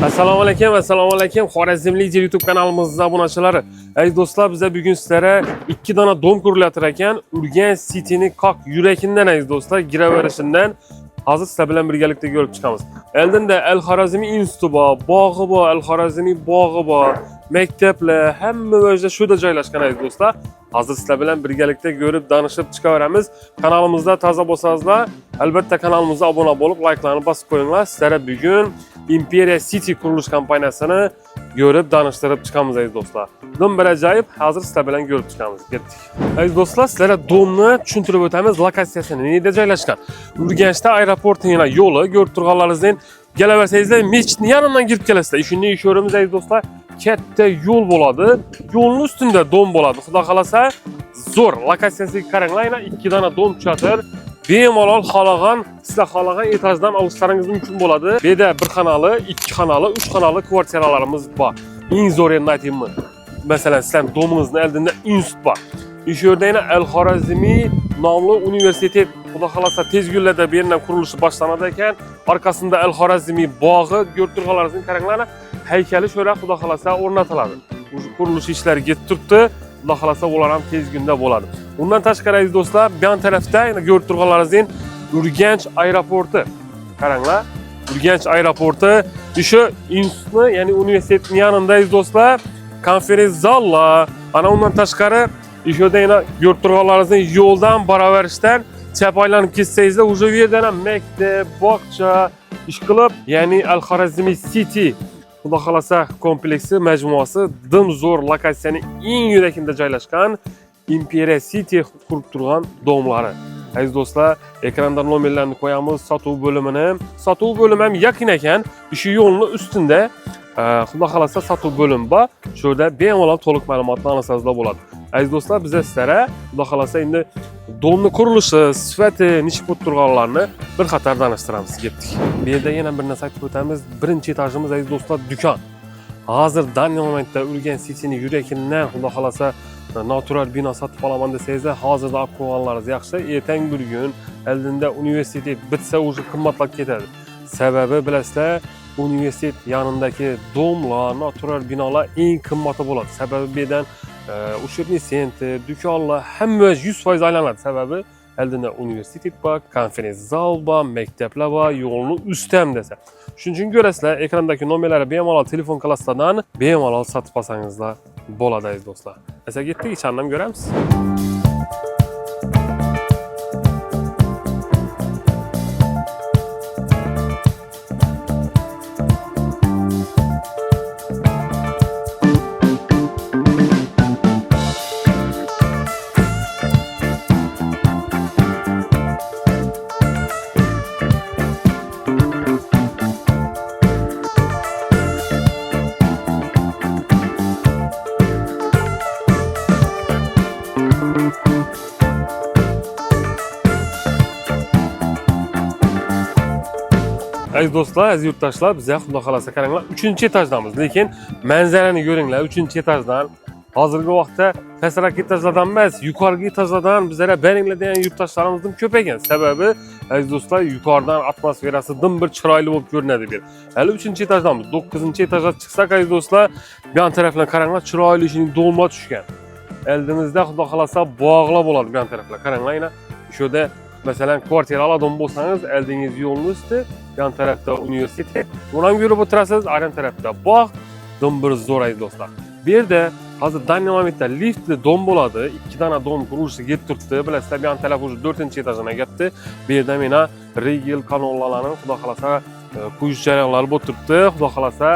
Assalomu alaykum. Xorazmli YouTube kanalimizning obunachilari. Aziz do'stlar, biz bugun sizlarga 2 dona dom qurilayotir ekan. Urganch City'ni qoq yuragidan aziz do'stlar, giraverishidan hozir sizlar bilan birgalikda ko'rib chiqamiz. Eldinda Al-Xorazmiy instituti bor, bog'i bor, Al-Xorazmiy bog'i bor, maktablar, hamma o'zida shuda joylashgan aziz do'stlar. Hozir sizlar bilan birgalikda ko'rib, danishib chiqaveramiz. Kanalimizda toza bo'lsangizlar, albatta kanalimizga obuna bo'lib, like'larni bosib qo'yinglar. Sizlarga bugun Imperiya City qurilish kompaniyasini ko'rib, danishtirib chiqamiz aziz do'stlar. Dom bir ajoyib, hozir sizlar bilan ko'rib chiqamiz. Ketdik. Aziz do'stlar, sizlarga domni tushuntirib o'tamiz, lokatsiyasini, nereda joylashgan. Urganchda aeroportning yo'li, ko'rib turganlaringizdan kelaversangizlar, mechitning yonidan kirib kelasizlar. Shunday ish o'rimiz aziz do'stlar, katta yo'l bo'ladi. Yo'lning ustida dom bo'ladi. Xudo xolasa, zo'r lokatsiyasiga qaranglar, 2 dona dom tushatir. Bemalol xohlagan, sizlar xohlagan etajdan olishlaringiz mumkin bo'ladi. Bu yerda 1 xonali, 2 xonali, 3 xonali kvartiralarimiz bor. Eng zo'rini aytaymi? Masalan, sizlar domingizni oldida institut bor. O'sha yerda yana Al-Xorazmiy nomli universitet, xudo xolasa tez kunlarda bu yerdan qurilishi boshlanadi ekan. Orqasida Al-Xorazmiy bog'i, ko'rib turganlaringizni qaranglar, haykali sho'ra xudo xolasa o'rnatiladi. Qurilish ishlari ketib turibdi. Xudo xolasa ular ham tez kunda bo'ladi. Undan tashqari aziz do'stlar, bu yon tarafda yana ko'rib turganlaringizdek Urganch aeroporti. Qaranglar, Urganch aeroporti, o'sha institutni, ya'ni universitetning yonida aziz do'stlar, konferens zallar, ana undan tashqari o'sha yerda yana ko'rib turganlaringizdek yo'ldan baravarishdan chap aylanib ketsangizlar, o'sha yerdan ham maktab, bog'cha ish qilib, ya'ni Al-Xorazmiy City xudo xolasa kompleksi majmuasi dim zo'r lokatsiyaning eng yuragida joylashgan Imperiya City qurib turgan domlari. Aziz do'stlar, ekranda nomerlarni qo'yamiz, sotuv bo'limini. Sotuv bo'limi ham yaqin ekan. O'sha yo'lning ustida xudo xolasa sotuv bo'limi bor. Shu yerda bemalol to'liq ma'lumotni olsangizlar bo'ladi. Aziz do'stlar, biz sizlarga xudo xolasa endi domni qurilishi, sifati, nish bo'lib turganlarni bir qator tanishtiramiz. Ketdik. Bu yerda yana bir narsa aytib o'tamiz. Birinchi etajimiz aziz do'stlar, do'kon. Hozir danli momentda Urganch City'ning yuragidan xudo xolasa natural bino sotib olaman desangizlar, hozirda olib qo'yganlaringiz yaxshi. Ertang bir kun oldinda universitet bitsa, o'sha qimmatlab ketadi. Sababi bilasizlar, universitet yonidagi domlar, natural binolar eng qimmati bo'ladi. Sababi bu yerdan uchirni sentr, do'konlar hamma 100% aylanadi. Sababi oldinda universitet bor, konferens zal bor, maktablar bor, yo'lning usti ham desa. Shuning uchun ko'rasizlar, ekrandagi nomerlarni bemalol telefon klassidan bemalol sotib olsangizlar bo'ladi aziz do'stlar. Esa ketdik, ichandan ko'ramiz. Aziz do'stlar, aziz yurtdoshlar, biz xudo xolasa qaranglar, 3-etajdamiz. Lekin manzarani ko'ringlar, 3-etajdan. Hozirgi vaqtda pastroq etajlardan emas, yuqorgi etajlardan bizlarga beringlar degan yurtdoshlarimiz ko'p ekan. Sababi aziz do'stlar, yuqoridan atmosferasi dim bir chiroyli bo'lib ko'rinadi bu yer. Hali 3-etajdamiz. 9-etajga chiqsak aziz do'stlar, bu yon tarafdan qaranglar, chiroyli ishning do'lma tushgan. Oldimizda xudo xolasa bog'lar bo'ladi bu yon taraflar. Qaranglar, yana shu yerda masalan kvartira oladigan bo'lsangiz, oldingiz yo'lning usti, yan tarafda universitet. Bundan yurib o'tirasiz, aran tarafda bog', dom bir zo'r aziz do'stlar. Bu yerda hozir danli momentda liftli dom bo'ladi. 2 dona dom qurilishi ketib turibdi. Bilasizlar, bu yon taraf o'sha 4-etajga ketdi. Bu yerda mena regel kanallarning xudo xolasa quyish jarayonlari bo'lib turibdi. Xudo xolasa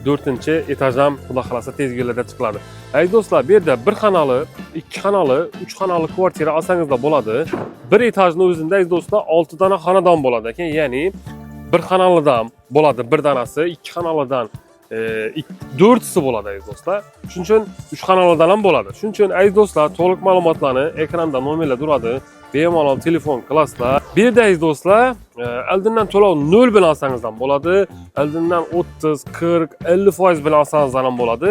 4-etajdan xudo xolasa tez kunlarda chiqiladi. Aziz do'stlar, bu yerda 1 xonali, 2 xonali, 3 xonali kvartira olsangizlar bo'ladi. 1 etajning o'zida aziz do'stlar 6 dona xonadon bo'ladi ekan. Ya'ni 1 xonalidan bo'ladi 1 danasi, 2 xonalidan 4'si bo'ladi aziz do'stlar. Shuning uchun 3 xonalidan ham bo'ladi. Shuning uchun aziz do'stlar, to'liq ma'lumotlarni ekranda nomerlar turadi. Bemalol telefon qilasizlar. Bu yerda aziz do'stlar, oldindan to'lov 0 bilan olsangiz ham bo'ladi. Oldindan 30, 40, 50% bilan olsangiz ham bo'ladi.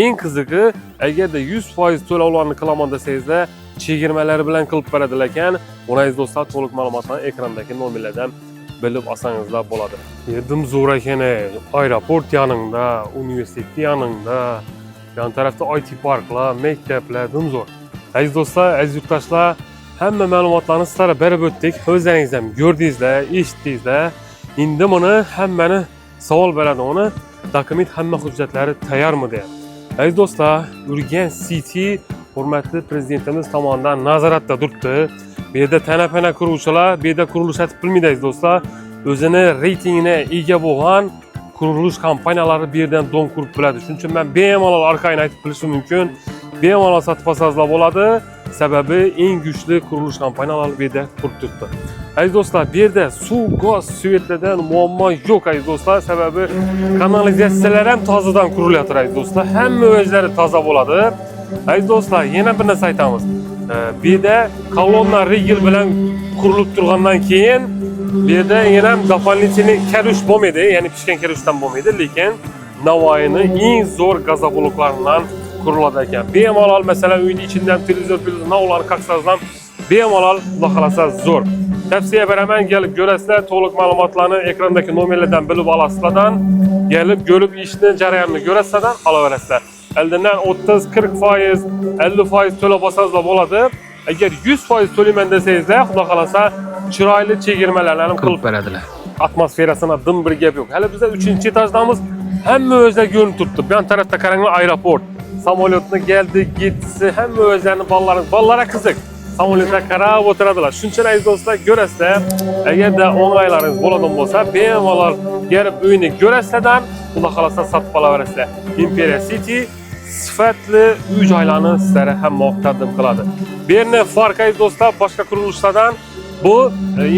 Eng qizig'i, agarda 100% to'lovlarni qilaman desangizlar, chegirmalari bilan qilib beradilar ekan. Ona aziz do'stlar, to'liq ma'lumotlarni ekrandagi nomerlardan bilib olsangizlar bo'ladi. Yedim zo'r ekan, aeroport yanında, universitet yanında, yan tarafta IT parklar, mektepler, dim zo'r. Aziz do'stlar, aziz yurtdoshlar, hamma ma'lumotlarni sizlarga berib o'tdik. O'zlaringiz ham ko'rdingizlar, eshitdingizlar. Endi buni hammani savol beradi, uni dokument hamma hujjatlari tayyormi deb. Aziz do'stlar, Urganch City hurmatli prezidentimiz tomonidan nazoratda turibdi. Bu yerda tana-pana quruvchilar, bu yerda qurilish etib bilmaydi aziz do'stlar. O'zini reytingini ega bo'lgan qurilish kompaniyalari bu yerdan dom qurib biladi. Shuning uchun men bemalol arkayni aytib bilishim mumkin. Bemalol sotib olsangizlar bo'ladi. Sababi eng kuchli qurilish kompaniyalari bu yerda qurib turibdi. Aziz do'stlar, bu yerda suv, gaz, svetlardan muammo yo'q aziz do'stlar. Sababi kanalizatsiyalar ham tozadan qurilyapti aziz do'stlar. Hamma o'zlari toza bo'ladi. Aziz do'stlar, yana bir narsa aytamiz. Bu yerda kolonna rigel bilan qurilib turgandan keyin bu yerda yana ham дополнительный karush bo'lmaydi, ya'ni pishgan karushdan bo'lmaydi, lekin Navoiyning eng zo'r gazobloklarından quriladi ekan. Bemalol masalan uyning ichidan televizor navlarni qaqsazdan bemalol xohlasa zo'r. Tavsiya beraman, kelib ko'rasizlar, to'liq ma'lumotlarni ekrandagi nomerlardan bilib olasizlardan, kelib ko'rib ishni jarayonini ko'rasizlardan olaverasizlar. Eldan 30-40%, 50% to'lab olsangizlar bo'ladi. Agar 100% to'layman desangizlar, xudo xolasa chiroyli chegirmalarni qilib beradilar. Atmosferasini dim bir gap yo'q. Hali biz 3-etajdamiz. Hamma o'zlari ko'rinib turibdi. Bu yon tarafda qaranglar, aeroport. Samolyotni keldi, ketdi, hamma o'zlarining ballalari qiziq. Samolyotga qarab o'tiradilar. Shuning uchun aziz do'stlar, ko'rasizlar, agarda o'ng'aylaringiz bo'ladigan bo'lsa, bemalol kelib uyni ko'rasizlardan, xudo xolasa sotib olaverasizlar. Imperial City sifatli uy joylarni sizlarga hamma taqdim qiladi. Bu yerni farqi aziz do'stlar, boshqa qurilishlardan bu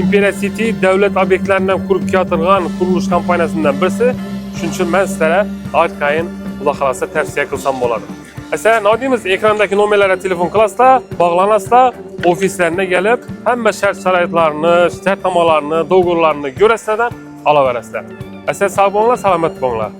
Imperial City davlat obyektlaridan qurib keltirgan qurilish kompaniyasidan birisi. Shuning uchun men sizlarga orqayin xudo xolasa tavsiya qilsam bo'ladi. Esa nodimiz ekrandagi nomerlarga telefon qilasizlar, bog'lanasizlar, ofislarga kelib, hamma shart-sharoitlarni, shartnomalarni, do'g'rilarni ko'rasizlardan olaverasizlar. Esa sog' bo'linglar, salomat bo'linglar.